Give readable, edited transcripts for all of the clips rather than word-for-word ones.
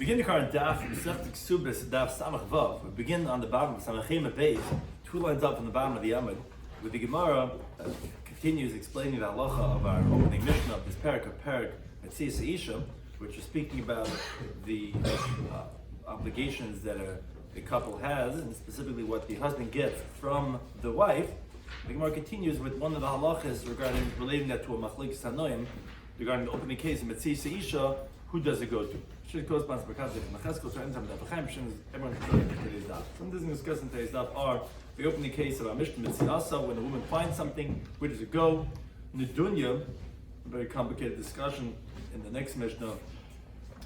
Begin the current Daf Mesech Kesuvos Daf Samach Vav. We begin on the bottom of Samachim Beis, 2 lines up from the bottom of the Amud, with the Gemara continues explaining the halacha of our opening Mishnah of this parak Metzias Isha, which is speaking about the obligations that a couple has, and specifically what the husband gets from the wife. The Gemara continues with one of the halachas relating that to a machlekes hanoim regarding the opening case of Metzias Isha. Who does it go to? Should corresponds to everyone can today's daf. Some things discussed in today's daf are the opening case of our Mishnah Mitziasa, when a woman finds something, where does it go? Nedunya, a very complicated discussion in the next Mishnah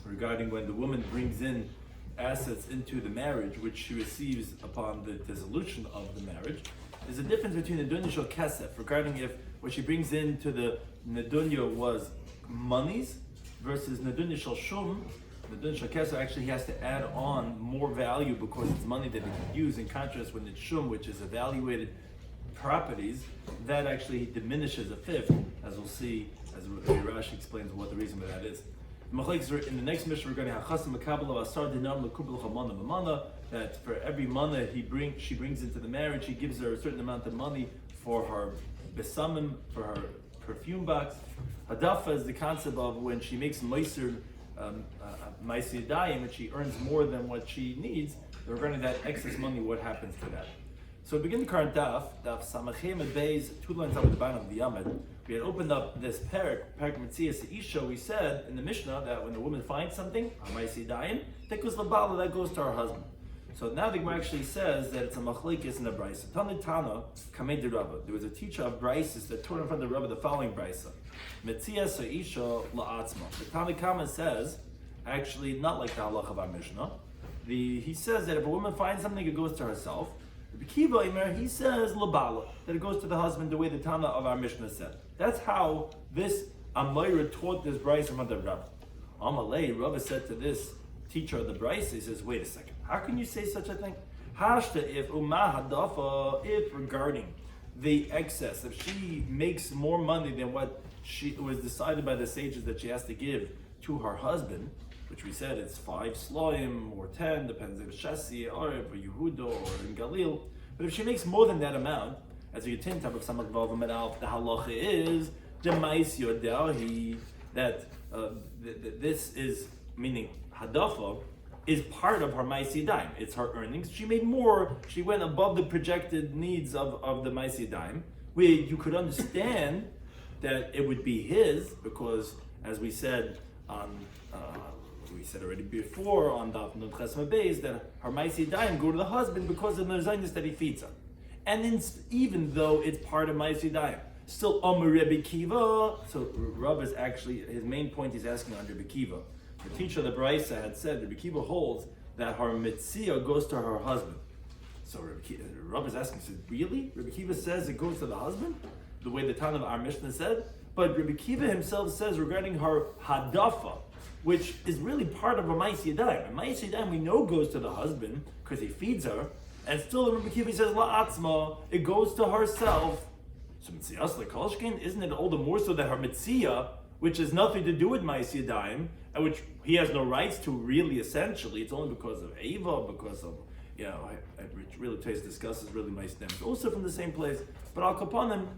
regarding when the woman brings in assets into the marriage, which she receives upon the dissolution of the marriage. There's a difference between Nedunya shel kesef, regarding if what she brings into the Nedunya was monies, versus Nedunya shel shum. Nedunya shel kesef, actually he has to add on more value because it's money that he can use, in contrast when it's shum, which is evaluated properties, that actually diminishes a fifth, as we'll see, as Rashi explains what the reason for that is. In the next mission, we're going to have Chasam Makabala Asar Dinar Lekubel Chamana Mamana, that for every mana she brings into the marriage, he gives her a certain amount of money for her besamim, for her perfume box. Hadafa is the concept of when she makes meiser dayim, and she earns more than what she needs. Regarding that excess money, what happens to that? So begin the current daf Samachim Beis, 2 lines up at the bottom of the Yamid. We had opened up this parak Metzias Isha. We said in the Mishnah that when the woman finds something, ma'aseh dayim, that goes to her husband. So now the Gemara actually says that it's a machlekes in a brisa. Tana kamei de Rabba. There was a teacher of brises that taught in front of the Rabba the following brisa: Metzias Isha la'atzma. The Tanakama says, actually not like the halach of our Mishnah. He says that if a woman finds something, it goes to herself. Rabbi Kiva Imer, he says labala, that it goes to the husband, the way the Tana of our Mishnah said. That's how this Amayra taught this brisa in front of Rabba. Amalei, Rabba said to this teacher of the brisa, he says, wait a second. How can you say such a thing? Hashta, if regarding the excess, if she makes more money than what was decided by the sages that she has to give to her husband, which we said it's 5 sloim or 10, depends if it's Shasi, Arif, or Yehuda, or in Galil. But if she makes more than that amount, as you can tell of Samach Vav Medal, the halacha is Demais Yodahi, that this is, meaning Hadafa, is part of her ma'aseh dayim. It's her earnings. She made more. She went above the projected needs of the ma'aseh dayim, where you could understand that it would be his, because as we said already before on Daf Yomi Beis, that her ma'aseh dayim go to the husband because of the zaynis that he feeds her. And even though it's part of ma'aseh dayim, still Rabbi Kiva. So Rav is actually, his main point he's asking on Rabbi Kiva. The teacher of the Brisa had said that Rabbi Kiva holds that her mitzvah goes to her husband. So Rabbi is asking, says, really? Rabbi Kiva says it goes to the husband? The way the Tana of our Mishnah said? But Rabbi Kiva himself says regarding her hadafa, which is really part of her ma'aseh dayim. And ma'aseh dayim we know goes to the husband because he feeds her. And still Rabbi Kiva says, la'atzma, it goes to herself. So mitzias lekolshkin, isn't it all the more so that her mitzvah, which has nothing to do with ma'aseh dayim, and which he has no rights to really, essentially, it's only because of Ava, because of, which really Tais discusses really my stems. Also from the same place, but Al Kapanim,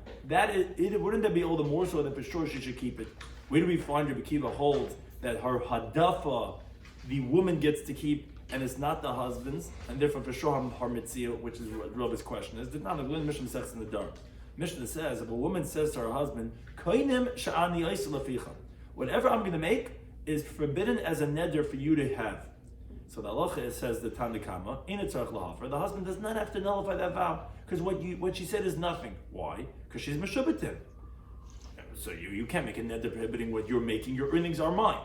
wouldn't that be all the more so that for sure she should keep it? Where do we find Rabbi Kiva holds that her hadafa, the woman gets to keep, and it's not the husband's, and therefore for sure her mitzvah, which is what Rabbi's question is, did not agree in Mishnah Sex in the dark. Mishnah says, if a woman says to her husband, Koinim sha'ani laficha, whatever I'm going to make is forbidden as a neder for you to have. So the halacha says the Tandikama, in a tzarech lahafer, the husband does not have to nullify that vow, because what she said is nothing. Why? Because she's meshubatim. So you can't make a neder prohibiting what you're making, your earnings are mine.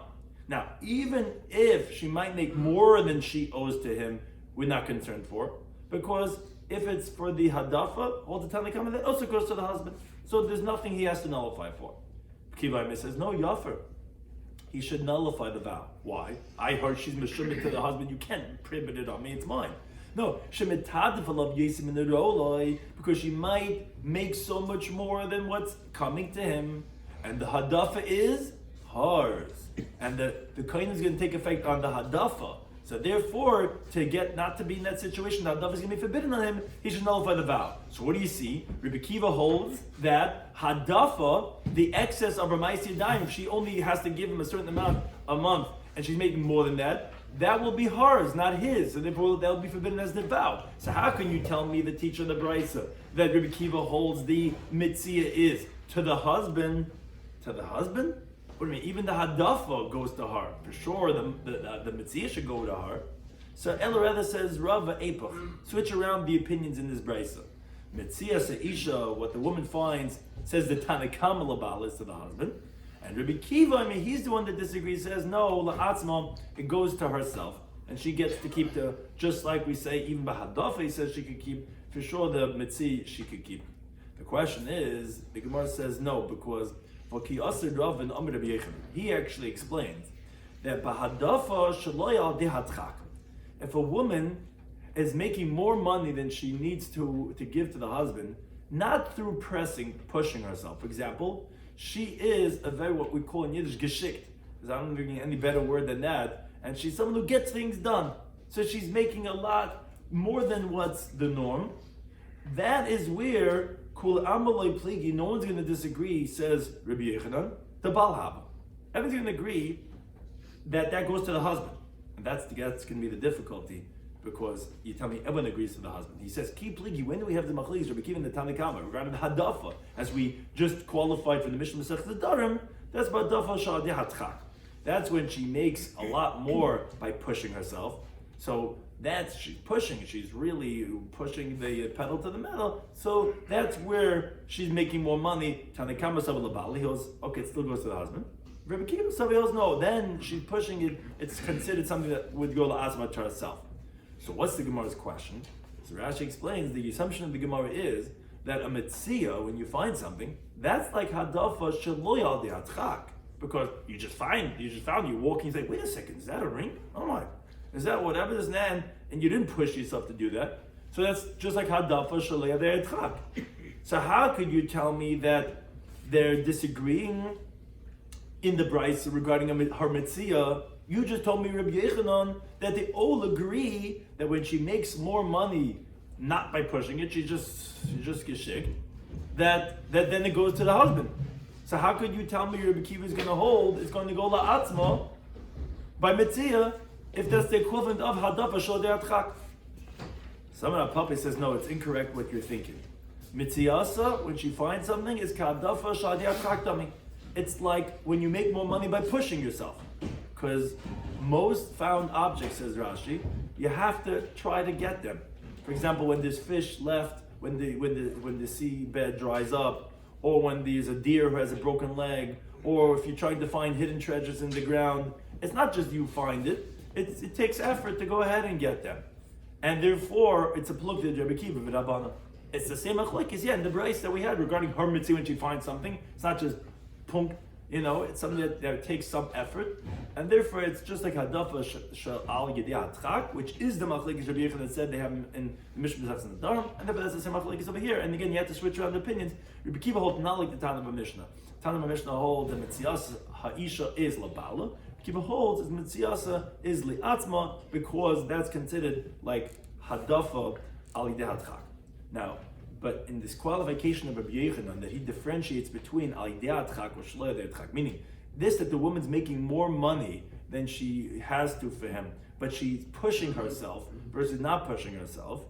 Now, even if she might make more than she owes to him, we're not concerned for, because if it's for the hadafa, all the Tandikama, that also goes to the husband. So there's nothing he has to nullify for. Kiva says, no, yafer. He should nullify the vow. Why? I heard she's meshumit to the husband. You can't prohibit it on me. It's mine. No, because she might make so much more than what's coming to him, and the hadafa is hers, and the kohen is going to take effect on the hadafa. So therefore, to get not to be in that situation, the hadafa is going to be forbidden on him. He should nullify the vow. So what do you see? Rabbi Kiva holds that hadafa, the excess of her ma'aseh dime, if she only has to give him a certain amount a month, and she's making more than that, that will be hers, not his. So therefore, that will be forbidden as the vow. So how can you tell me, the teacher of the Brisa, that Rabbi Kiva holds the mitzvah is to the husband? To the husband? What do you mean? Even the hadafa goes to her. For sure, the mitzvah should go to her. So Elareda says, Rava Epoch. Switch around the opinions in this Brisa. Mitzvah se'isha, what the woman finds, says the Tanakam labal is to the husband. And Rabbi Kiva, he's the one that disagrees, says, no, la'atzma, it goes to herself. And she gets to keep just like we say, even b'hadafa, he says she could keep, for sure the mitzvah she could keep. The question is, the Gemara says no, because he actually explains that if a woman is making more money than she needs to give to the husband, not through pushing herself. For example, she is a very, what we call in Yiddish, geschickt. I don't think any better word than that. And she's someone who gets things done. So she's making a lot more than what's the norm. That is where Kul Amaloi Pligi, no one's going to disagree, says Rabbi Yechanan, the Balhaba. Everyone's going to agree that goes to the husband. And that's going to be the difficulty, because you tell me everyone agrees to the husband. He says, Ki Pligi, when do we have the Machlekes, Rabbi Kiva and the Tanakama, regarding the Hadafa, as we just qualified for the Mishnah Masechet Nedarim, that's Hadafa Sha'adeh Hatchak. That's when she makes a lot more by pushing herself. So she's pushing. She's really pushing the pedal to the metal. So that's where she's making more money. Tanakama Sabal Labali, he goes, okay, it still goes to the husband. Rabbi Kiva, somebody else, no. Then she's pushing it. It's considered something that would go to Asma to herself. So what's the Gemara's question? So Rashi explains the assumption of the Gemara is that a mitzvah, when you find something, that's like hadafa shelo yaldi hatchak. Because you just found, you're walking, you say, wait a second, is that a ring? Oh my, is that whatever this nan? And you didn't push yourself to do that. So that's just like hadafa shelo yaldi hatchak. So how could you tell me that they're disagreeing in the Brisa regarding her mitzvah? You just told me, Rabbi Yechanan, that they all agree that when she makes more money, not by pushing it, she just geschickt, that then it goes to the husband. So how could you tell me Rabbi Kiva is going to hold, it's going to go la'atzma by mitzvah, if that's the equivalent of hadafa shodei atchak? Someone at Papa says, no, it's incorrect what you're thinking. Mitzvah, when she finds something, is ka'adafa shodei atchak dami. It's like when you make more money by pushing yourself. Because most found objects, says Rashi, you have to try to get them. For example, when there's fish left, when the seabed dries up, or when there's a deer who has a broken leg, or if you're trying to find hidden treasures in the ground, it's not just you find it. It takes effort to go ahead and get them. And therefore, it's a plug to Rabbi Kiva v'Rabbanan. It's the same machlekes, in the Brisa that we had regarding her mitzvah when she finds something. It's not just punk. It's something that takes some effort, and therefore it's just like hadafa shal yedei hatchak, which is the machlekes Rabbi Yechanan that said they have in the Mishnah Masechet Nedarim, and therefore that's the same machlekes over here. And again, you have to switch around the opinions. Rabbi Kiva holds not like the Tanna Mishnah. Tanna Mishnah holds that mitziasa ha'isha is labala. Rabbi Kiva holds that mitziasa is li'atzma, because that's considered like hadafa al yedei hatchak. Now, but in this qualification of Rabbi Yechanan, that he differentiates between al yedei hatchak or shelo yedei hatchak, meaning this, that the woman's making more money than she has to for him, but she's pushing herself versus not pushing herself,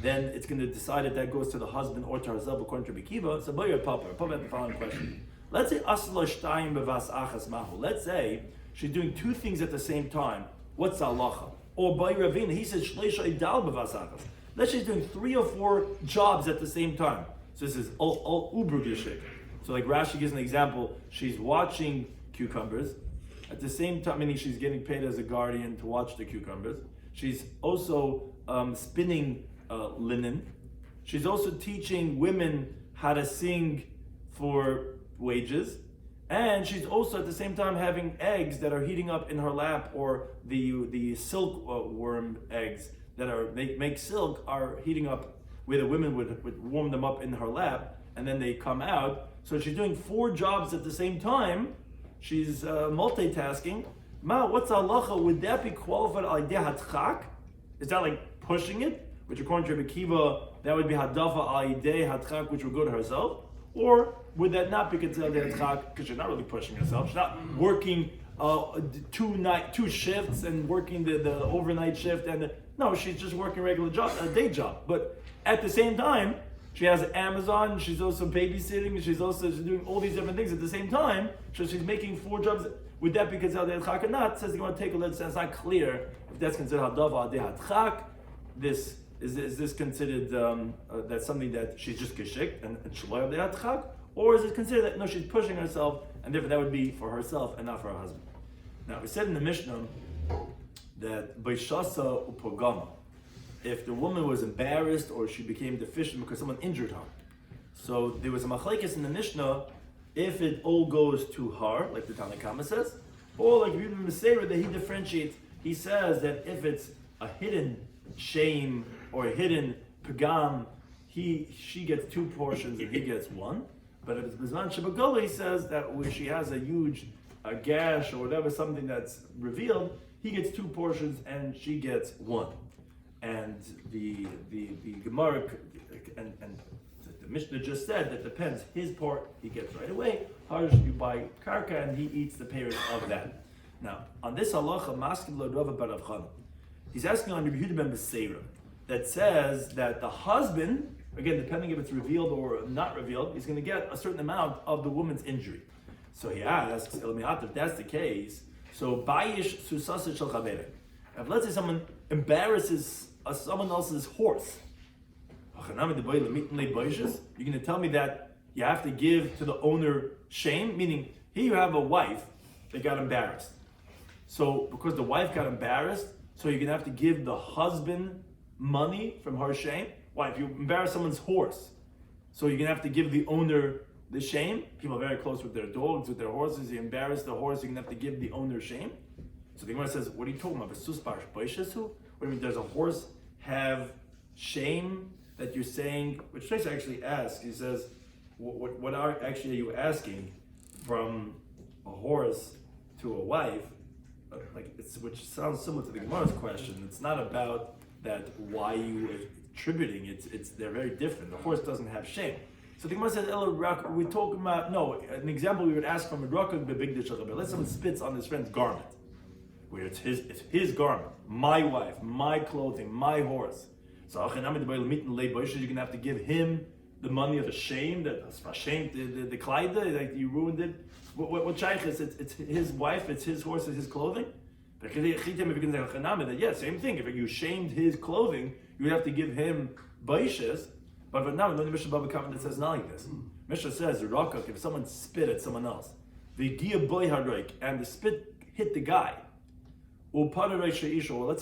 then it's going to decide if that goes to the husband or to herself according to Rabbi Kiva. So, Papa had the following question. Let's say asla shtayim bevas achas mahu. Let's say she's doing two things at the same time. What's the halacha? Or by Ravina, he says shleisha idal bevas achas. Let's say she's doing 3 or 4 jobs at the same time. So this is all uber geshik. So like Rashi gives an example, she's watching cucumbers. At the same time, meaning she's getting paid as a guardian to watch the cucumbers. She's also spinning linen. She's also teaching women how to sing for wages. And she's also at the same time having eggs that are heating up in her lap, or the silkworm eggs that make silk are heating up, where the women would warm them up in her lap, and then they come out. So she's doing 4 jobs at the same time, she's multitasking. Ma, what's halacha? Would that be qualified al yedei hatchak? Is that like pushing it? Which according to Rabbi Kiva, that would be hadafa al yedei hatchak, which would go to herself. Or would that not be considered hatchak because she's not really pushing herself? She's not working two shifts and working the overnight shift, and no, she's just working a regular job, a day job. But at the same time, she has Amazon, she's also babysitting, she's doing all these different things at the same time, so she's making 4 jobs. Would that be considered hatchak or not? Says you want to take a look, it's not clear if that's considered hadafa al hatchak. Is this considered that's something that she's just geschikt and shloim al hatchak? Or is it considered that no, she's pushing herself, and therefore that would be for herself and not for her husband? Now, we said in the Mishnah that Baishasa upogama, if the woman was embarrassed or she became deficient because someone injured her. So there was a machlekes in the Mishnah if it all goes to her, like the Tanna Kama says, or like Rabbi Meseira that he differentiates. He says that if it's a hidden shame or a hidden pagam, she gets 2 portions and he gets 1. But if it's Bizman Shabagala, he says that where she has a huge gash or whatever, something that's revealed, he gets 2 portions and she gets 1. And the Gemara and the Mishnah just said that depends. His part he gets right away. Hers you buy karka and he eats the payers of that. Now on this halacha, maskim lo Rava bar Rav Chana, he's asking on Rabbi Yehuda ben Beseira that says that the husband, again depending if it's revealed or not revealed, he's going to get a certain amount of the woman's injury. So he asks, if that's the case, so bayish susasa shel chaverei. If let's say someone embarrasses someone else's horse, you're going to tell me that you have to give to the owner shame? Meaning, here you have a wife that got embarrassed. So because the wife got embarrassed, so you're going to have to give the husband money from her shame? Why? If you embarrass someone's horse, so you're going to have to give the owner the shame? People are very close with their dogs, with their horses. You embarrass the horse, you're going to have to give the owner shame? So the Gemara says, what are you talking about? What do you mean, does a horse have shame that you're saying? Which Trace actually asks, he says, what are you asking from a horse to a wife? Which sounds similar to the Gemara's question. It's not about that why you are attributing it's they're very different. The horse doesn't have shame. So the Gemara says, we're talking about, no, an example we would ask from a rakak bebigdish al. Let's say someone spits on his friend's garment, where it's his garment, my wife, my clothing, my horse. So you're gonna have to give him the money of the shame, the kleide, like you ruined it. What shaykh is? It's his wife, it's his horse, it's his clothing. Yeah, same thing. If you shamed his clothing, you would have to give him baishas. But now the Mishnah Baba Kavan that says not like this. Mishnah says rakak, if someone spit at someone else, the dia boy haroik, and the spit hit the guy, or let's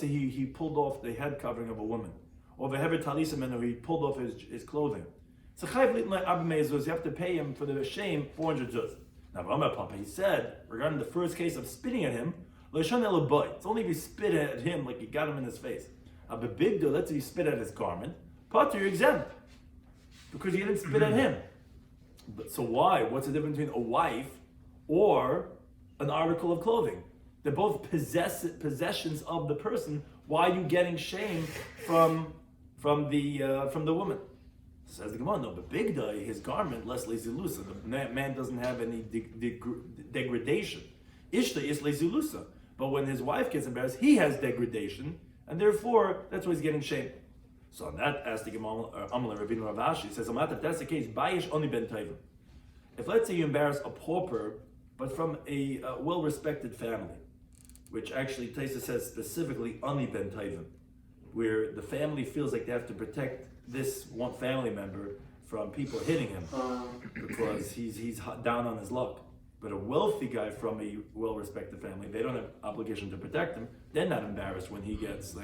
say he pulled off the head covering of a woman, or the heber talisa men, or he pulled off his clothing. So you have to pay him for the shame 400 zuz. Now Papa, he said regarding the first case of spitting at him, it's only if you spit at him like you got him in his face. But big deal, let's say you spit at his garment, Potter, you're exempt because you didn't spit at him. But so why? What's the difference between a wife or an article of clothing? They're both possessions of the person. Why are you getting shame from the woman? Says the Gemara, no, but big day, his garment, less lazy lusa. The man doesn't have any degradation. Ishta is lazy lusa. But when his wife gets embarrassed, he has degradation, and therefore that's why he's getting shame. So on that, as the Gemara, Amal Rabbeinu Rav Ashi says, if that's the case, bayish only ben tayvim. If let's say you embarrass a pauper, but from a well-respected family, which actually Taisa says specifically only ben tayvim, where the family feels like they have to protect this one family member from people hitting him because he's down on his luck. But a wealthy guy from a well-respected family, they don't have obligation to protect him. They're not embarrassed when he gets,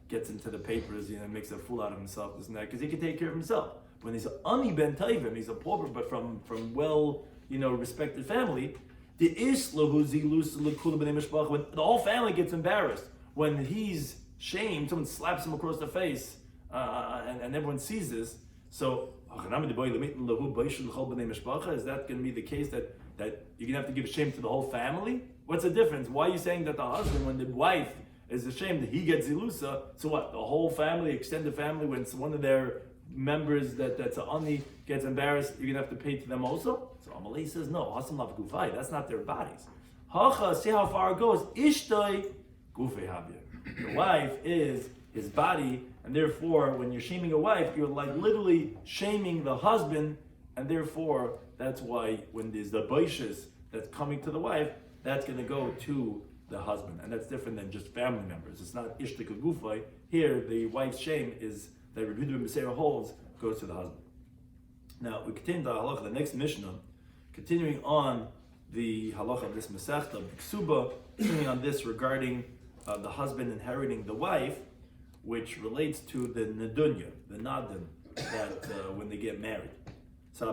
gets into the papers, makes a fool out of himself, this and that, because he can take care of himself. When he's ani ben tayvim, he's a pauper, but from well, respected family, the islahu zilus lekula b'nei mishpacha, when the whole family gets embarrassed, when he's shamed, someone slaps him across the face, and everyone sees this. So, is that going to be the case that that you're gonna have to give shame to the whole family? What's the difference? Why are you saying that the husband, when the wife is ashamed that he gets zilusa, so what? The whole family, extended family, when it's one of their members that's a ani gets embarrassed, you're gonna have to pay to them also? So Amalei says no, Hasam lav gufay, that's not their bodies. Hacha, see how far it goes. Ishtoi gufay habir. The wife is his body, and therefore when you're shaming a wife, you're like literally shaming the husband, and therefore that's why when there's the baishas that's coming to the wife, that's gonna go to the husband, and that's different than just family members. It's not ishtika gufay. Here, the wife's shame is that Rabbi Shloimy Schwartzberg holds goes to the husband. Now we continue the halacha, the next Mishnah, continuing on the halacha of this mesechta of Kesuvos, continuing on this regarding the husband inheriting the wife, which relates to the nedunya, the nadin, that when they get married. So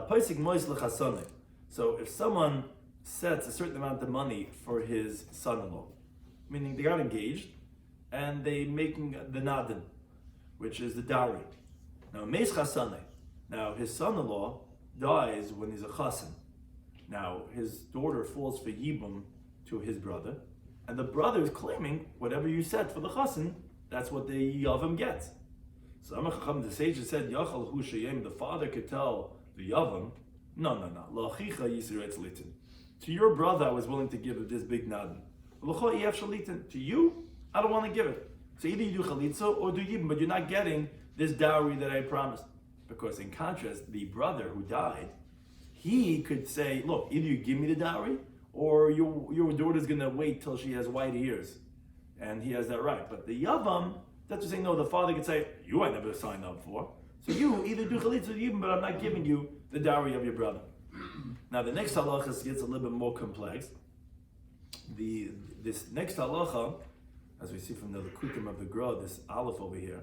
if someone sets a certain amount of money for his son-in-law, meaning they got engaged and they making the nadin, which is the dowry. Now his son-in-law dies when he's a chassan. Now his daughter falls for yibum to his brother, and the brother is claiming whatever you set for the chassan, that's what the yavam gets. So the sages said, Yachal hu sheyem, the father could tell the yavam, no. To your brother, I was willing to give this big nadin. To you, I don't want to give it. So either you do chalitza or do yibum, but you're not getting this dowry that I promised. Because in contrast, the brother who died, he could say, look, either you give me the dowry, or your daughter's going to wait till she has white ears. And he has that right. But the yavam, that's just saying, no, the father could say, you I never signed up for. So you either do chalitza or yibum, but I'm not giving you the dowry of your brother. Now the next halacha gets a little bit more complex. This next halacha, as we see from the Likutim of the Gra, this aleph over here,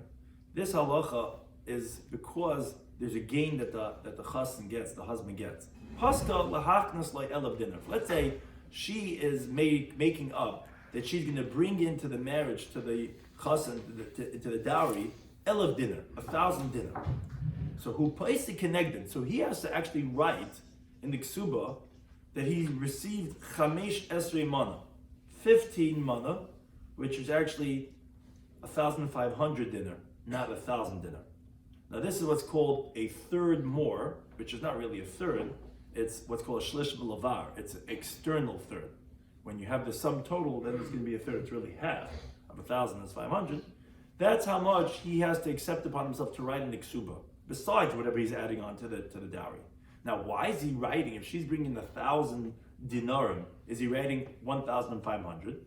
this halacha is because there's a gain that the chassan gets, the husband gets. Paska lahachnas elav dinner. Let's say she is making up that she's going to bring into the marriage to the chassan, to the dowry, elav dinner, 1,000 dinner. So who pays the connected? So he has to actually write in the ksuba that he received chamesh esrei mana, 15 mana, which is actually 1,500 dinner, not 1,000 dinner. Now this is what's called a third more, which is not really a third, it's what's called a shlish b'lavar. It's an external third. When you have the sum total, then it's going to be a third. It's really half of 1,000 is 500. That's how much he has to accept upon himself to write in the ksuba, besides whatever he's adding on to the dowry. Now, why is he writing? If she's bringing 1,000 dinarim, is he writing 1,500?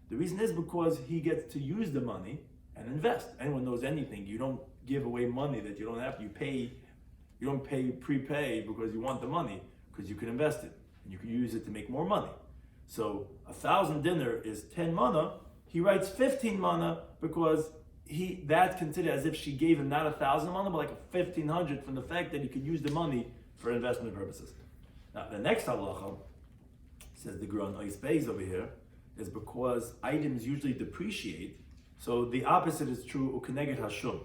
The reason is because he gets to use the money and invest. Anyone knows anything, you don't give away money that you don't have to. You don't prepay because you want the money, because you can invest it and you can use it to make more money. So 1,000 dinar is 10 mana. He writes 15 mana because that's considered as if she gave him not 1,000 mana, but like 1,500 from the fact that he could use the money for investment purposes. Now the next halacha, says the Gran Ois Beis over here, is because items usually depreciate. So the opposite is true, ukeneged hashum.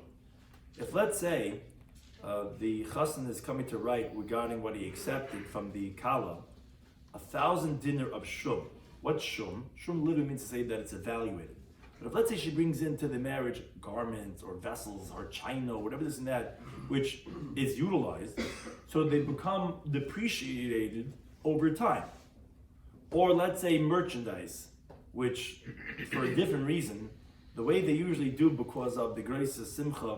If let's say the chassan is coming to write regarding what he accepted from the kala, 1,000 dinar of shum. What's shum? Shum literally means to say that it's evaluated. But if let's say she brings into the marriage garments or vessels or china or whatever this and that, which is utilized, so they become depreciated over time. Or let's say merchandise, which for a different reason, the way they usually do because of the grace of simcha,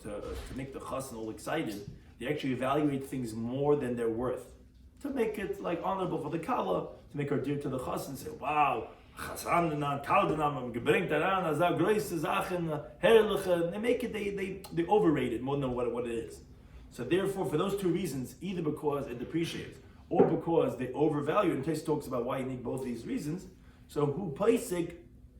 to make the chassan all excited, they actually evaluate things more than they're worth. To make it like honorable for the kala, to make her dear to the chassan, say, wow, chassan gebringt daran, azar grace zachen, herrliche. They make it, they overrate it more than what it is. So therefore, for those two reasons, either because it depreciates, or because they overvalue, and Tais talks about why you need both these reasons. So who paisik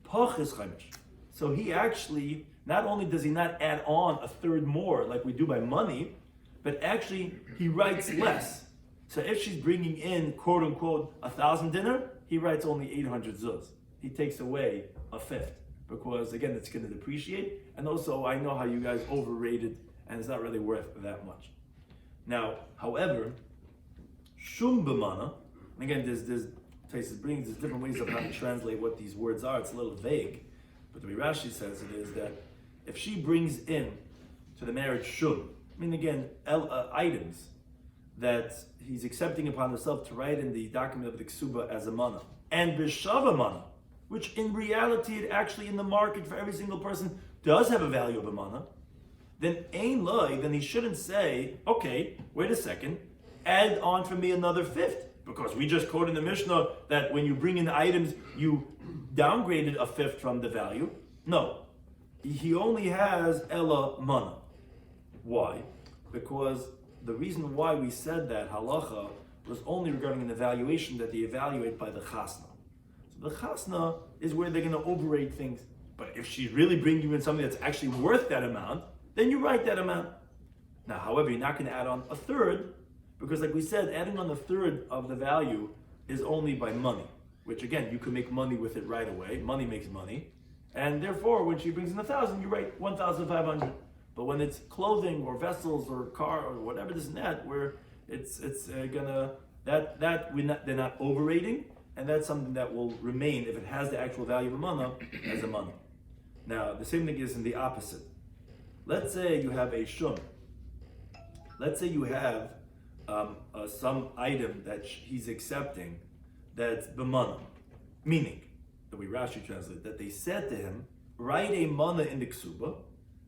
pachis chaimish. So he actually, not only does he not add on a third more like we do by money, but actually he writes less. So if she's bringing in, quote unquote, 1,000 dinar, he writes only 800 zuz. He takes away a fifth because again, it's going to depreciate. And also I know how you guys overrated and it's not really worth that much. Now, however, shum b'mana, And again, there's different ways of how to translate what these words are. It's a little vague, but the way Rashi says it is that if she brings in to the marriage shum, I mean again, items that he's accepting upon himself to write in the document of the ksuba as a mana, and b'shava mana, which in reality, it actually in the market for every single person does have a value of a mana, then ein loy, then he shouldn't say, okay, wait a second, add on for me another fifth, because we just quoted in the Mishnah that when you bring in items, you downgraded a fifth from the value. No, he only has ella mana. Why? Because the reason why we said that halacha was only regarding an evaluation that they evaluate by the chasna. So the chasna is where they're going to overrate things. But if she's really bringing you in something that's actually worth that amount, then you write that amount. Now, however, you're not going to add on a third, because like we said, adding on a third of the value is only by money, which again, you can make money with it right away. Money makes money. And therefore, when she brings in 1,000, you write 1,500. But when it's clothing or vessels or car or whatever this and that, where they're not overrating, and that's something that will remain if it has the actual value of a mana as a mana. Now, the same thing is in the opposite. Let's say you have a shum. Let's say you have some item that he's accepting that's b'mana, meaning, the way Rashi translates, that they said to him, write a mana in the ksuba,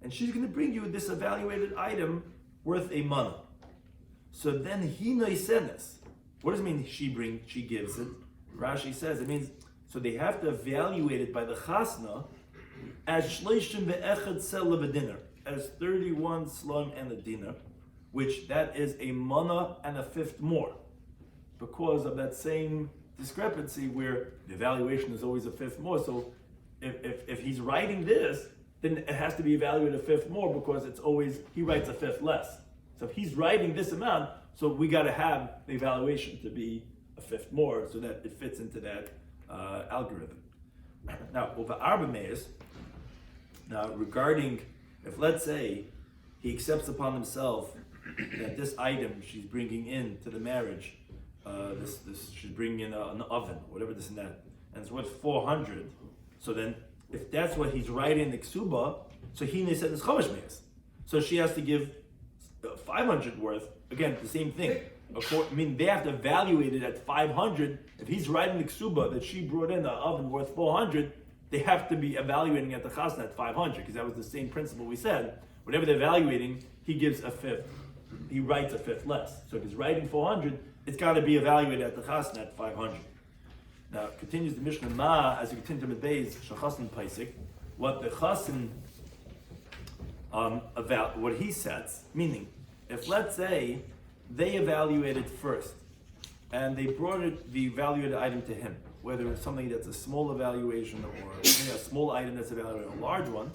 and she's going to bring you this evaluated item worth a mana. So then he noisenes. What does it mean she gives it? Rashi says it means, so they have to evaluate it by the chasna as shleishim ve'echad sel dinar, as 31 slum and a dinar, which that is a mana and a fifth more, because of that same discrepancy where the evaluation is always a fifth more. So if he's writing this, then it has to be evaluated a fifth more, because it's always, he writes a fifth less. So if he's writing this amount, so we got to have the evaluation to be a fifth more, so that it fits into that algorithm. Now, over Arba Meis, now regarding, if let's say he accepts upon himself that this item she's bringing in to the marriage, this she's bringing in an oven, whatever this and that, and it's worth 400. So then, if that's what he's writing in the ksuba, so he said it's chomesh meis. So she has to give 500 worth. Again, the same thing. I mean, they have to evaluate it at 500. If he's writing the ksuba that she brought in an oven worth 400, they have to be evaluating at the chasna at 500, because that was the same principle we said. Whatever they're evaluating, he gives a fifth. He writes a fifth less. So if he's writing 400, it's got to be evaluated at the chasna at 500. Now, continues the Mishnah Ma, as you continue to Beis, Shachasin Paisik, what the chasin, about what he sets, meaning, if let's say they evaluated first, and they brought the evaluated item to him, whether it's something that's a small evaluation or a small item that's evaluated, a large one,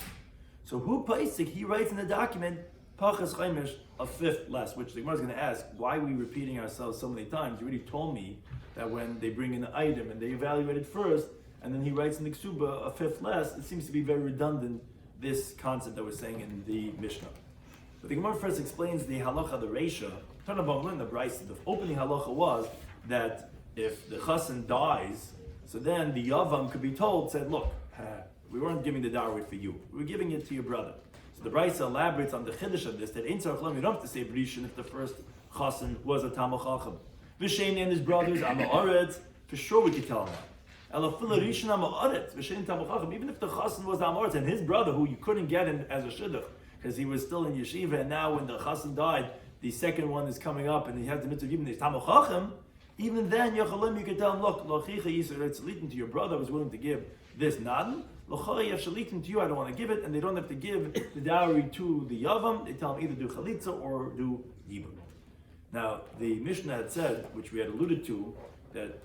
so who Paisik, he writes in the document, Pachas Chaimish, a fifth less, which the Gemara is going to ask, why are we repeating ourselves so many times? You already told me that when they bring in an item and they evaluate it first, and then he writes in the ksuba a fifth less, it seems to be very redundant, this concept that we're saying in the Mishnah. But the Gemara first explains the halacha, the reisha. The brisa, the opening halacha was that if the chassan dies, so then the yavam could be told, said, look, we weren't giving the dowry for you, we were giving it to your brother. So the brisa elaborates on the chiddush of this, that in Tzarech you don't have to say b'rishon if the first chassan was a Talmid Chacham. V'shein and his brothers, Am Haaretz, for sure we could tell him that. Even if the chassan was Am Haaretz and his brother, who you couldn't get him as a shidduch, because he was still in yeshiva, and now when the chassan died, the second one is coming up, and he has the mitzvah of giving the Talmid Chacham, even then, Yochalim, you could tell him, look, Lochicha Yisrael Tzalitin to your brother was willing to give this Nadan, Lochari Yashalitin to you, I don't want to give it, and they don't have to give the dowry to the Yavam, they tell him either do Chalitza or do Yibum. Now, the Mishnah had said, which we had alluded to, that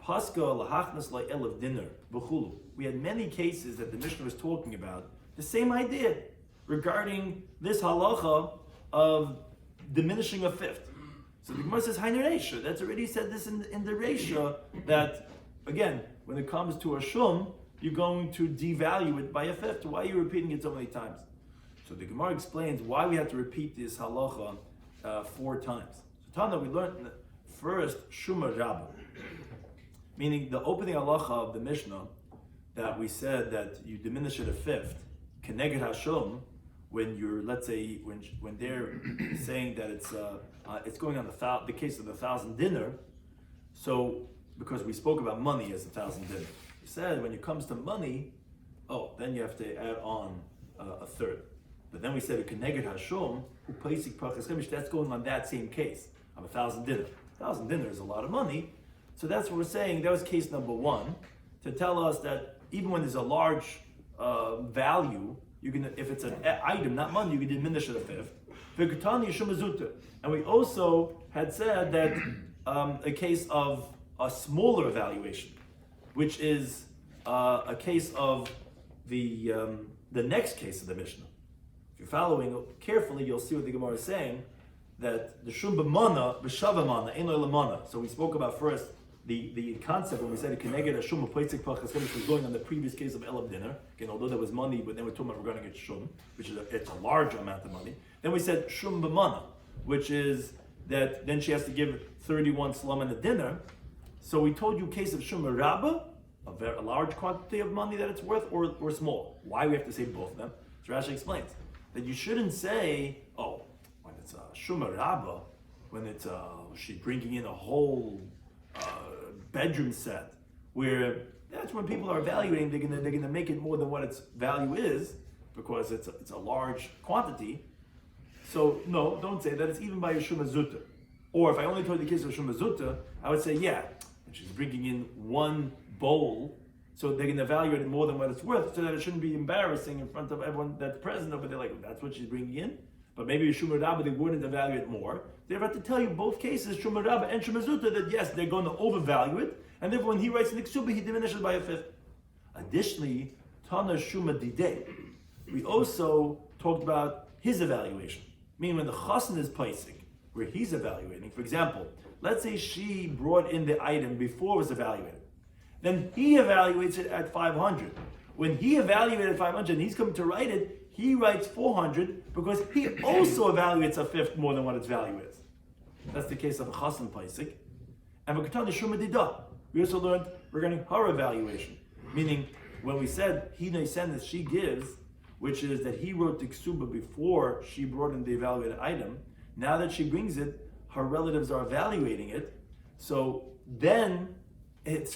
Paska lahachnas la'elav dinner b'chulu. We had many cases that the Mishnah was talking about, the same idea regarding this halacha of diminishing a fifth. So the Gemara says, Hainu Reisha. That's already said this in the Reisha, that, again, when it comes to a shum, you're going to devalue it by a fifth. Why are you repeating it so many times? So the Gemara explains why we have to repeat this halacha 4 times. So Tana, we learned first Shuma Rabba, meaning the opening halacha of the Mishnah that we said that you diminish it a fifth, Keneged Hashum, when you're, let's say, when they're saying that it's going on the case of the 1,000 dinar. So because we spoke about money as 1,000 dinar, we said when it comes to money, then you have to add on a third. But then we said a Keneged Hashum, that's going on that same case of 1,000 dinar. 1,000 dinar is a lot of money, so that's what we're saying. That was case number one, to tell us that even when there's a large value, you can, if it's an item, not money, you can diminish it a fifth. And we also had said that a case of a smaller valuation, which is a case of the next case of the Mishnah. If you're following carefully, you'll see what the Gemara is saying, that the shum b'mana b'shava mana ein lo lamana. So we spoke about first the concept when we said keneged hashum u'poitzik pachas, which was going on the previous case of elav dinner. Again, although there was money, but then we're talking about regarding it shum, which is it's a large amount of money. Then we said shum b'mana, which is that then she has to give 31 slum in a dinner. So we told you case of shum rabba, a large quantity of money that it's worth, or small. Why we have to say both of them? So Rashi explains that you shouldn't say, when it's a shuma rabba, when it's she's bringing in a whole bedroom set, where that's when people are evaluating, they're gonna make it more than what its value is, because it's a large quantity. So no, don't say that. It's even by a shuma zutta. Or if I only told the case of shuma zutta, I would say she's bringing in one bowl, so they're going to evaluate it more than what it's worth, so that it shouldn't be embarrassing in front of everyone that's present over there, like, that's what she's bringing in. But maybe Shuma Rabba, they wouldn't evaluate more. They have to tell you both cases, Shuma Rabba and Shuma Zutta, that yes, they're going to overvalue it, and therefore when he writes an Ksuba, he diminishes by a fifth. Additionally, Tana Shuma Didei, we also talked about his evaluation, meaning when the Chassan is placing, where he's evaluating. For example, let's say she brought in the item before it was evaluated. Then he evaluates it at 500. When he evaluated 500 and he's coming to write it, he writes 400 because he also evaluates a fifth more than what its value is. That's the case of Chassan Paisik. And we also learned regarding her evaluation, meaning when we said Hina sentence she gives, which is that he wrote the Ksuba before she brought in the evaluated item. Now that she brings it, her relatives are evaluating it. So then,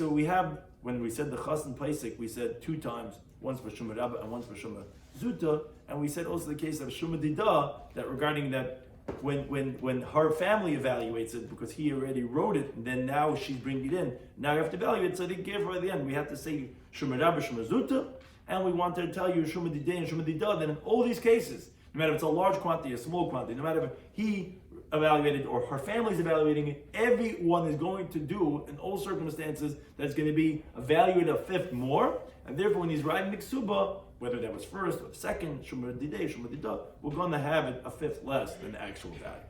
we have, when we said the Chassan Paisik, we said 2 times, once for Shuma Rabba and once for Shuma Zuta, and we said also the case of Shuma Dida, that regarding that when her family evaluates it, because he already wrote it, and then now she's bringing it in, now you have to evaluate it, so they gave her at the end, we have to say Shuma Rabba, Shuma Zuta, and we wanted to tell you Shuma Dida and Shuma Dida, then in all these cases, no matter if it's a large quantity, a small quantity, no matter if he evaluated or her family's evaluating it, everyone is going to do in all circumstances that's going to be evaluated a fifth more, and therefore when he's writing the ksuba, whether that was first or second, Shuma Didei, Shuma Dida, we're going to have it a fifth less than the actual value.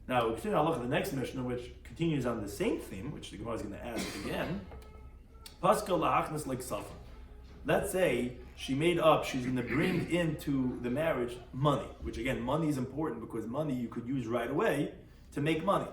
Now we continue to look at the next Mishnah, which continues on the same theme, which the Gemara is going to ask again. Paska la'achnas like safa. Let's say she's going to bring into the marriage money, which again, money is important because money you could use right away to make money.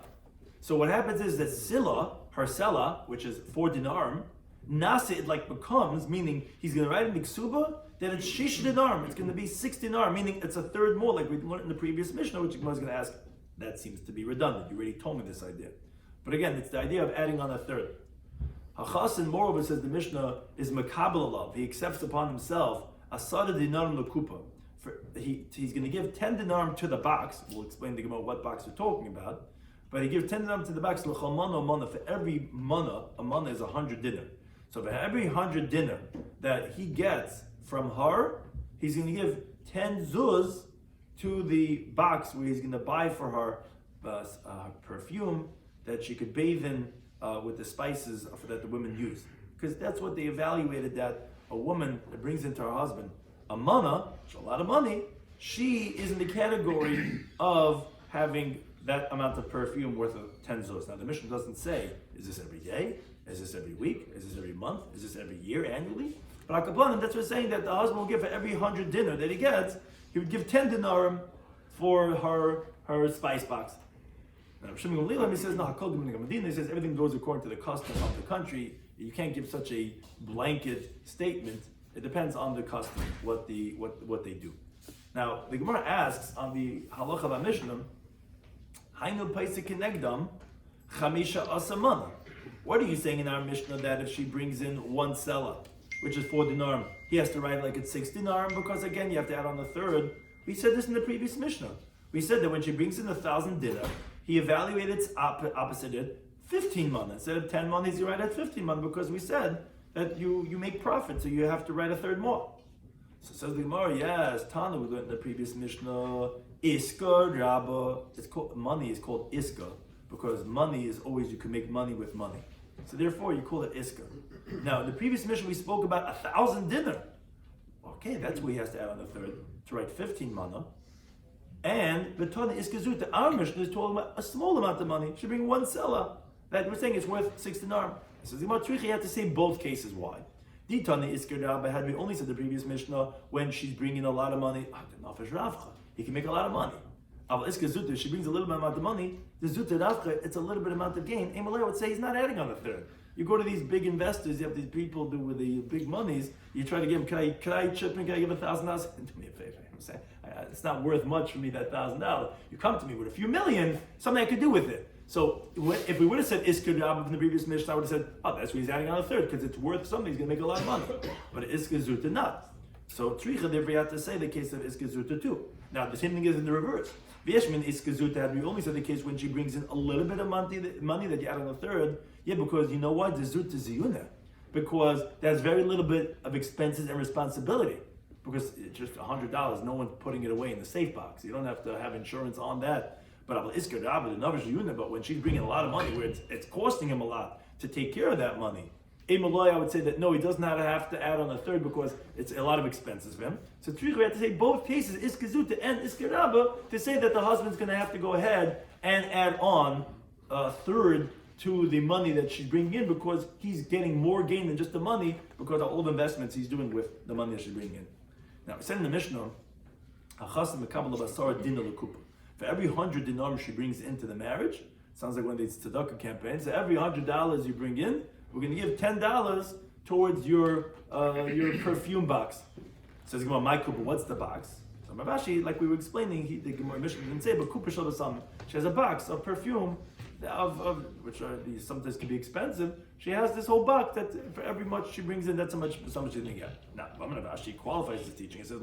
So what happens is that Zilla, her Sela, which is 4 dinarim, Nasa it becomes, meaning he's going to write in the Ksuba, that it's 6 dinarim, it's going to be 6 dinarim, meaning it's a third more, like we learned in the previous Mishnah, which I was going to ask, that seems to be redundant, you already told me this idea. But again, it's the idea of adding on a third. Hachasin, moreover, says the Mishnah, is makabel alav. He accepts upon himself asada dinarim lekupa. He's going to give 10 dinarim to the box. We'll explain to the Gemara what box we're talking about. But he gives 10 dinarim to the box. L'chal mana mana. For every mana, a mana is 100 dinar. So for every 100 dinar that he gets from her, he's going to give 10 zuz to the box where he's going to buy for her perfume that she could bathe in with the spices that the women use. Because that's what they evaluated, that a woman that brings into her husband a mana, which is a lot of money, she is in the category of having that amount of perfume worth of 10 zuz. Now the Mishnah doesn't say, is this every day? Is this every week? Is this every month? Is this every year, annually? But Akaplanim, that's what's saying, that the husband will give for every 100 dinar that he gets, he would give 10 dinarim for her spice box. Now, Shimon Gamliel, he says, no, he says everything goes according to the custom of the country. You can't give such a blanket statement. It depends on the custom, what they do. Now, the Gemara asks on the halacha of Mishnah, Hainu paisa kenegdam chamisha asamana. What are you saying in our Mishnah that if she brings in one selah, which is 4 dinarim, he has to write like it's 6 dinarim because again you have to add on the third. We said this in the previous Mishnah. We said that when she brings in 1,000 dinar, he evaluated its opposite it 15 mana. Instead of 10 manas, you write at 15 mana because we said that you make profit, so you have to write a third more. So says the Gemara, yes, Tana, we learned in the previous Mishnah, Iska Rabba. It's called, money is called Iska because money is always, you can make money with money. So therefore you call it Iska. Now in the previous Mishnah we spoke about 1,000 dinar. Okay, that's where he has to add on the third to write 15 mana. And the Tana Iska Zuta, our Mishnah is talking about a small amount of money. She bring one selah that we're saying it's worth 6 dinar. So the Gemara you have to say both cases. Why? The Tana Iska Rabba had we only said the previous Mishnah when she's bringing a lot of money. He can make a lot of money. Iska Zuta, she brings a little bit amount of money. The Zuta Ravcha, it's a little bit amount of gain. Emalei would say he's not adding on the third. You go to these big investors, you have these people do with the big monies. You try to give them, can I chip in? Can I give $1,000? Do me a favor. I'm saying it's not worth much for me, that $1,000. You come to me with a few million, something I could do with it. So if we would have said Iska Rabba from the previous Mishnah, I would have said, oh, that's why he's adding on a third because it's worth something. He's going to make a lot of money. But Iska Zuta not. So Tricha, therefore, you have to say the case of Iska Zuta too. Now the same thing is in the reverse. V'yeshmin Iska Zuta, we only said the case when she brings in a little bit of money that you add on a third. Yeah, because you know why? The Zuta Ziyuna. Because there's very little bit of expenses and responsibility. Because it's just $100, no one's putting it away in the safe box. You don't have to have insurance on that. But when she's bringing a lot of money, where it's costing him a lot to take care of that money, I would say that no, he does not have to add on a third because it's a lot of expenses for him. So we have to say both cases, Iska Zuta and Iska Rabba, to say that the husband's going to have to go ahead and add on a third to the money that she's bringing in because he's getting more gain than just the money because of all the investments he's doing with the money that she's bringing in. Now, we said in the Mishnah, for every 100 dinars she brings into the marriage, sounds like one of these tzedakah campaigns, so every $100 you bring in, we're going to give $10 towards your perfume box. Says Gemara, my kupa, what's the box? So Mavashi, like we were explaining, the Gemara Mishnah didn't say, but kupa shalvasam, she has a box of perfume, which sometimes can be expensive. She has this whole box that for every much she brings in, that's how much she's going to get. Now, Mavashi qualifies this teaching. It says,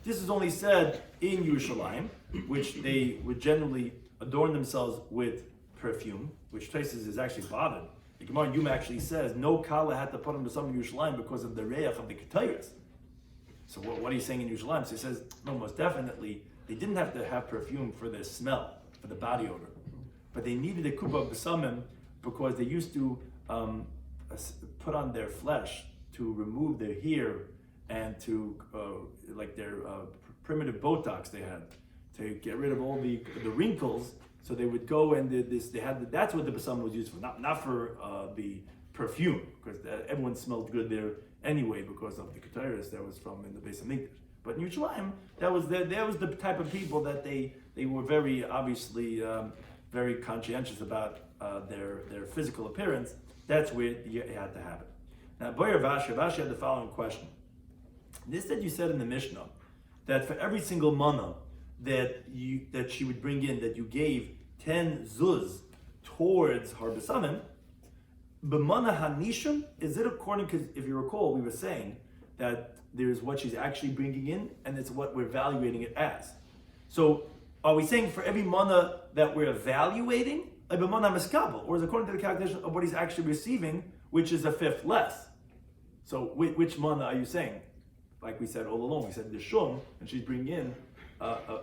this is only said in Yerushalayim, which they would generally adorn themselves with perfume, which traces is actually bothered. The Gemara Yom actually says no kala had to put on the some in Yerushalayim because of the reach of the ketayas. So what are you saying in Yerushalayim? So he says no, most definitely they didn't have to have perfume for the smell, for the body odor, but they needed a kuba b'samim because they used to put on their flesh to remove their hair and to like their primitive Botox they had to get rid of all the wrinkles. So they would go and that's what the basam was used for, not for the perfume, because everyone smelled good there anyway because of the ketairis that was from in the Beis Hamikdash. But in Yerushalayim, that was the type of people that they were very obviously very conscientious about their physical appearance. That's where you had to have it. Now, Boyer Vashi had the following question. This that you said in the Mishnah, that for every single mana that she would bring in, that you gave 10 zuz towards her besamim, b'mana hanishim, is it according, because if you recall, we were saying that there's what she's actually bringing in, and it's what we're evaluating it as. So, are we saying for every mana that we're evaluating, a b'mana miskabel, or is it according to the calculation of what he's actually receiving, which is a fifth less? So, which mana are you saying? Like we said all along, we said the shum, and she's bringing in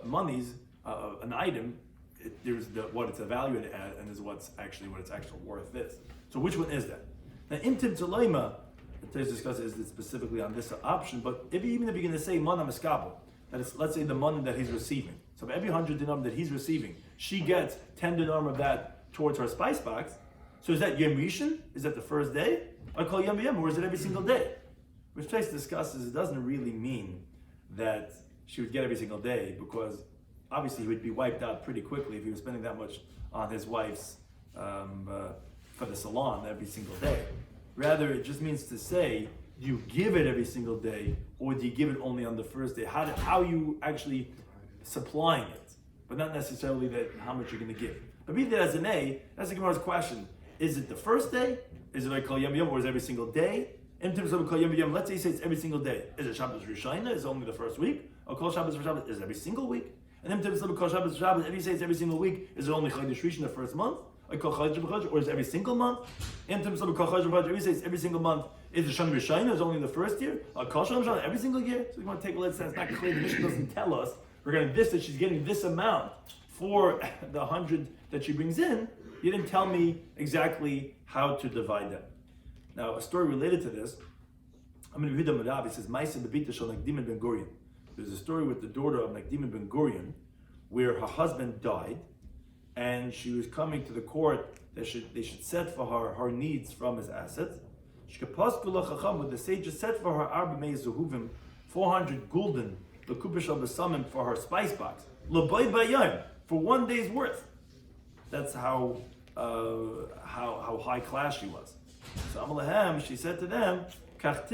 monies, an item. There's what it's evaluated at, and there's what its actual worth is. So which one is that? Now, intim tzalaima, today's discussion is specifically on this option. But even if you're going to say mana miskabel, that is, let's say the money that he's receiving. So for every 100 dinar that he's receiving, she gets 10 dinar of that towards her spice box. So is that Yom Rishon? Is that the first day? I call Yom Yom, or is it every single day? Which Trace discusses, it doesn't really mean that she would get every single day, because obviously he would be wiped out pretty quickly if he was spending that much on his wife's for the salon every single day. Rather, it just means to say, do you give it every single day, or do you give it only on the first day? How are you actually supplying it, but not necessarily that how much you're going to give. But be that as an A, that's the Gemara's question. Is it the first day? Is it like Kol Yom Yom, or is it every single day? In terms of Kol Yom Yom, let's say it's every single day. Is it Shabbos Rishayna? Is it only the first week? Or Kol Shabbos Shabbos is it every single week? And in terms of Kol Shabbos Shabbos, if you say it's every single week, is it only Chodesh Rishon the first month? Or Kol Chodesh B'Chodesh, or is it every single month? In terms of Kol Chodesh B'Chodesh, if you say it's every single month, is it Shana Rishayna? Is it only the first year? Or Kol Shana Rishayna every single year? So we want to take a look at it's not clear. The Mishnah doesn't tell us regarding this that she's getting this amount for the 100 that she brings in. You didn't tell me exactly how to divide them. Now, a story related to this, I'm going to read the Madav. It says, Maisa Bebita Shal Nakdim Ben Gurion. There's a story with the daughter of Nakdim Ben Gurion where her husband died and she was coming to the court that they should set for her needs from his assets. With the sages set for her Arba Mei Zehuvim, 400 gulden, the Kupish of the summon for her spice box, L'boy Bayayim, for 1 day's worth. That's how high class she was. So Amalahem, she said to them, that's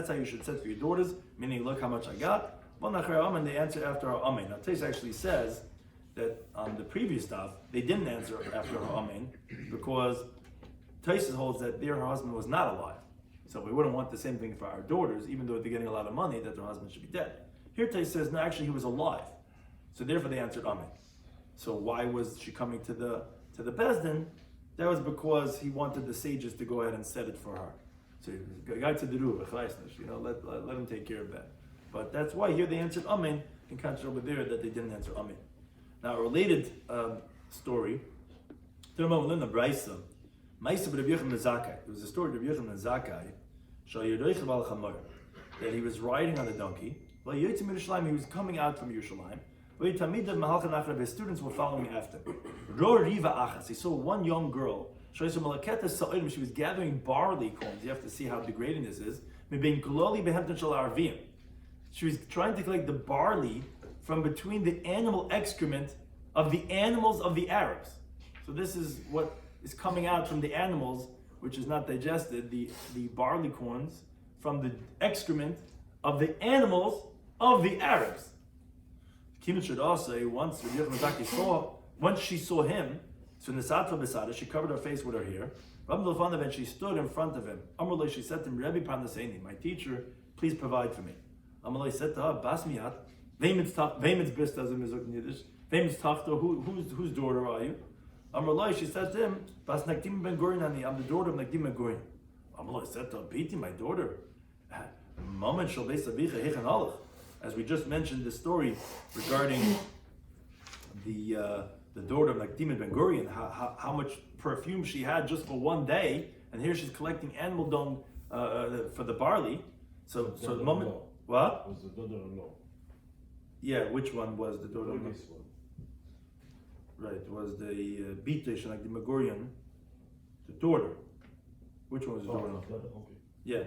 how you should set for your daughters, meaning look how much I got. And they answered after her Amen. Now Tais actually says that on the previous Daf, they didn't answer after her Amen because Tais holds that her husband was not alive. So we wouldn't want the same thing for our daughters, even though they're getting a lot of money, that their husband should be dead. Here Tais says, no, actually he was alive. So therefore they answered Amen. So why was she coming to the Bezdin? That was because he wanted the sages to go ahead and set it for her. So guy to the Ruva, let him take care of that. But that's why here they answered Amen, in contrast over there that they didn't answer Amen. Now a related story, there was a story of Rabbi Yochanan Zakkai, that he was riding on a donkey. He was coming out from Yerushalayim. His students were following after. He saw one young girl. She was gathering barley corns. You have to see how degrading this is. She was trying to collect the barley from between the animal excrement of the animals of the Arabs. So this is what is coming out from the animals, which is not digested, the barley corns from the excrement of the animals of the Arabs. Kimmel should also, once she saw him, so Nisatra Besada, she covered her face with her hair. And she stood in front of him. Amrullah, she said to him, Rebbe Parnaseini, my teacher, please provide for me. Amrullah said to her, Bas Miat, Vemens bist as in Yiddish, Vemens Tachto, whose daughter are you? Amrullah, she said to him, Bas Nakdim Ben Gurion, I'm the daughter of Nakdim Ben Gurion. Amrullah said to her, Biti, my daughter, Moment shall be Sabicha Hechan Alach. As we just mentioned the story regarding the daughter of Nakdim Ben Gurion, how much perfume she had just for 1 day, and here she's collecting animal dung for the barley. So the moment, what? Was the daughter-in-law? Yeah, which one was the daughter-in-law? This one. Right, was the Bitesh Nakdim Ben Gurion, the daughter. Which one was the daughter-in-law? Okay. Yeah. Yeah,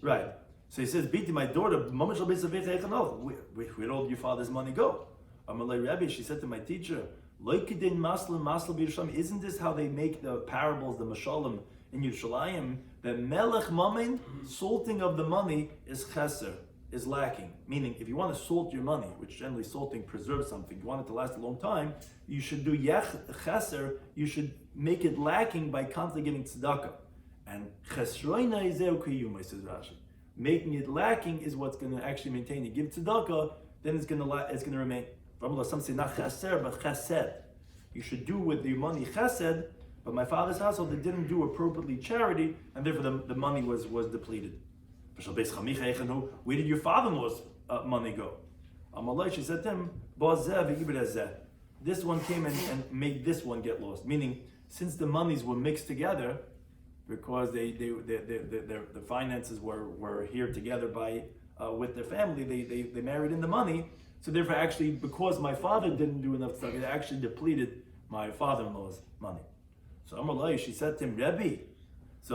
right. So he says, Biti, my daughter, where'd all your father's money go? Amalei Rabbi, she said to my teacher, isn't this how they make the parables, the mashalim in Yerushalayim? The melech mamin, salting of the money is cheser, is lacking. Meaning, if you want to salt your money, which generally salting preserves something, you want it to last a long time, you should do cheser, you should make it lacking by constantly giving tzedakah. And chesroina izeu kiyumai, says Rashi. Making it lacking is what's going to actually maintain. You give tzedakah, then it's going to remain. Some say not chaser, but chesed. You should do with your money chesed, but my father's household, they didn't do appropriately charity, and therefore the money was depleted. Where did your father-in-law's money go? She said to him, this one came and made this one get lost. Meaning, since the monies were mixed together, because the finances were here together by with their family, they married in the money. So therefore, actually, because my father didn't do enough stuff, it actually depleted my father-in-law's money. So Amalai, she said to him, Rebbe, do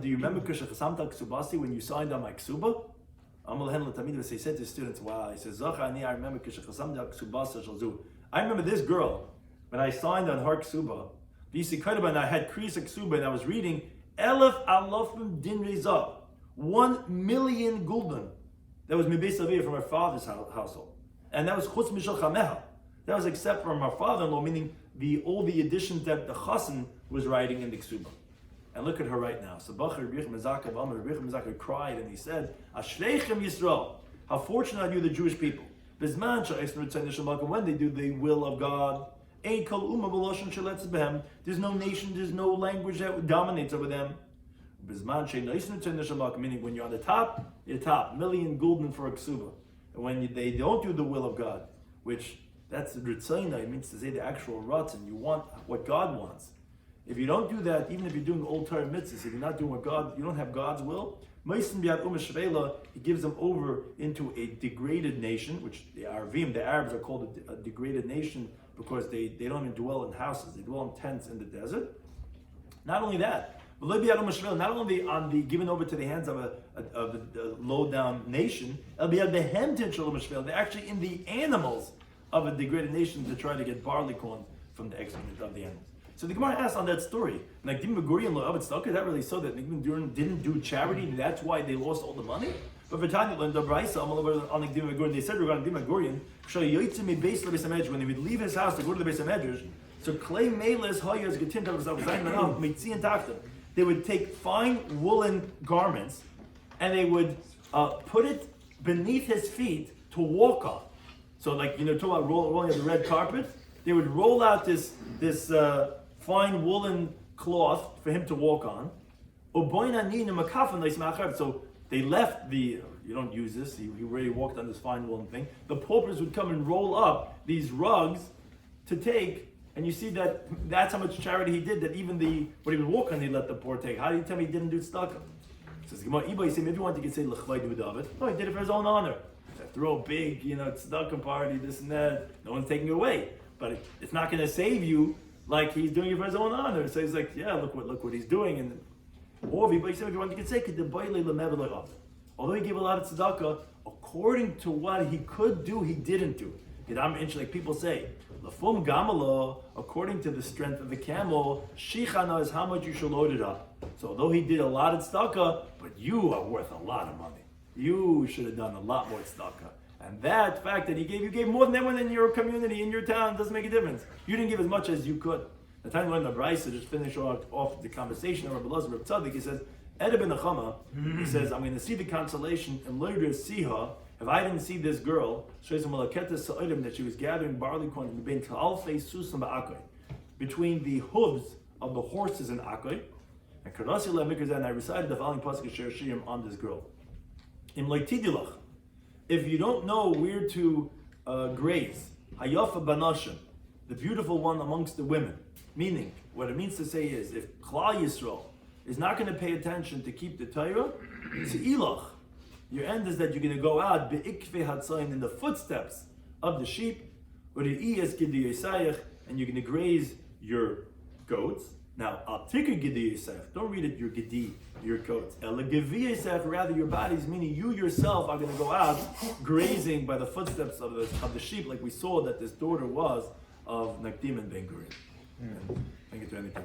you remember when you signed on my ksuba? He said to students, wow, he says, I remember this girl, when I signed on her ksuba, and I had krisa ksuba, and I was reading, 1,000,000 gulden. That was Mibes Aviyah from her father's household. And that was chutz mishal chameha. That was except from her father-in-law, meaning all the additions that the chassan was writing in the ksuba. And look at her right now. So Rabbi Shloimy Schwartzberg cried and he said, Ashreichem Yisrael, how fortunate are you, the Jewish people. When they do the will of God, there's no nation, there's no language that dominates over them. Meaning when you're on the top, you're top. 1,000,000 gulden for a ksuba. And when they don't do the will of God, which that's the ritzayna, it means to say the actual ratzon, you want what God wants. If you don't do that, even if you're doing old Torah mitzvahs, if you're not doing what God, you don't have God's will, he gives them over into a degraded nation, which the Arabs are called a degraded nation because they don't even dwell in houses, they dwell in tents in the desert. Not only that, not only on the given over to the hands of a low down nation, they're actually in the animals of a degraded nation to try to get barley corn from the excrement of the animals. So the Gemara asks on that story, like Dim Gurion lo Avet Stalker, that really so that didn't do charity, and that's why they lost all the money. But for Tanya learned the Braisa on the Dim Gurion, they said regarding Dim Gurion, when he would leave his house to go to the Beis Hamedrash, so clay meles hayas getin tachtim. They would take fine woolen garments and they would put it beneath his feet to walk on. So, like talk about rolling out the red carpet. They would roll out this fine woolen cloth for him to walk on. So they left you don't use this, he already walked on this fine woolen thing. The paupers would come and roll up these rugs to take, and you see that's how much charity he did, that even when he would walk on, he let the poor take. How do you tell me he didn't do tzedakah? Says Gemara, if you want, you could say l'chvay do David. No, he did it for his own honor. Throw a big, tzedakah party, this and that. No one's taking it away. But it's not going to save you like he's doing it for his own honor. So he's like, yeah, look what he's doing. And or if you want, you can say, although he gave a lot of tzedakah, according to what he could do, he didn't do. Like people say, Lafum gamalo, according to the strength of the camel, shichana is how much you should load it up. So although he did a lot of tzedakah, but you are worth a lot of money. You should have done a lot more tzedakah. And that fact that you gave more than everyone in your community, in your town, doesn't make a difference. You didn't give as much as you could. The time we learned the Braisa, just finish off the conversation of Rabbi Elazar Tzaddik, he says, Eda ben Nechama, he says, I'm going to see the consolation, and later see her, if I didn't see this girl, that she was gathering barley corn between the hooves of the horses in Akoy, and I recited the following pasuk shiur on this girl. If you don't know where to graze, Hayafa Banashim, the beautiful one amongst the women, meaning what it means to say is if Klal Yisrael is not going to pay attention to keep the Torah, Se'ilach, your end is that you're going to go out be'ikve hatzayin in the footsteps of the sheep, and you're going to graze your goats. Now, al tikar gedi yisef, don't read it your gedi, your goats. El gevi yisef, rather your bodies, meaning you yourself are going to go out grazing by the footsteps of the sheep, like we saw that this daughter was of Nakdim and Ben Gurion. Thank you to anything.